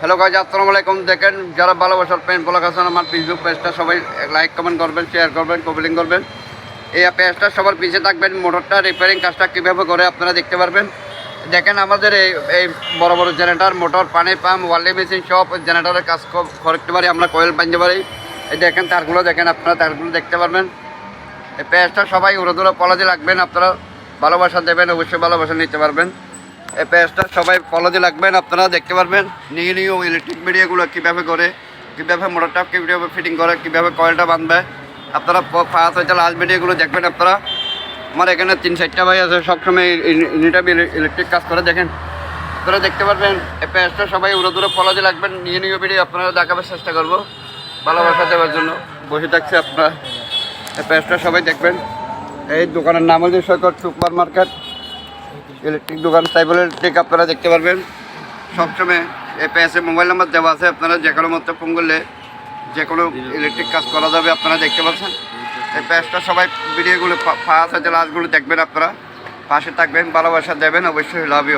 Hello guys, আসসালামু আলাইকুম। দেখেন, যারা ভালোবাসার পেন ব্লগ আছেন, আমার ফেসবুক পেজটা সবাই লাইক কমেন্ট করবেন, শেয়ার করবেন, কমেন্টিং করবেন। এই পেজটা সবার পিছিয়ে থাকবেন। মোটরটা রিপেয়ারিং কাজটা কীভাবে করে আপনারা দেখতে পারবেন। দেখেন, আমাদের এই বড় বড় জেনারেটর, মোটর, পানি পাম্প, ওয়ার্লি মেশিন সব জেনারেটরের কাজ করতে পারি আমরা, কয়েল বাঁধতে পারি। এই দেখেন তারগুলো, দেখেন আপনারা তারগুলো দেখতে পারবেন। এই পেজটা সবাই উড়োদুড়ো পলাতে লাগবেন, আপনারা ভালোবাসা দেবেন, অবশ্যই ভালোবাসা নিতে পারবেন। এই পেজটা সবাই ফলো দিয়ে লাগবেন, আপনারা দেখতে পারবেন নিউ ইলেকট্রিক মিডিয়াগুলো কীভাবে করে, কীভাবে মোটরটা কীভাবে ফিটিং করে, কীভাবে কয়েলটা বাঁধবে। আপনারা ফার্স্ট হয়তো লাস্ট ভিডিওগুলো দেখবেন। আপনারা আমার এখানে 3-4টা ভাই আছে, সবসময় ইউনিটাম ইলেকট্রিক কাজ করে। দেখেন, আপনারা দেখতে পারবেন। এই পেজটা সবাই উড়োদুড়ো ফলো দিয়ে লাগবেন। নিউ ভিডিও আপনারা দেখাবার চেষ্টা করবো, ভালোবাসা দেওয়ার জন্য বসে থাকছে। আপনারা এই পেজটা সবাই দেখবেন। এই দোকানের নাম হচ্ছে সৈকত সুপার মার্কেট ইলেকট্রিক দোকান, সাইবল ইলেকট্রিক। আপনারা দেখতে পারবেন সবসময় এই পেজে মোবাইল নাম্বার দেওয়া আছে। আপনারা যে কোনো মতো ফোন করলে যে কোনো ইলেকট্রিক কাজ করা যাবে, আপনারা দেখতে পাচ্ছেন। এই পেজটা সবাই ভিডিওগুলো ফার্স্ট আছে লাস্টগুলো দেখবেন, আপনারা পাশে থাকবেন, ভালোবাসা দেবেন, অবশ্যই লাভ ইউ।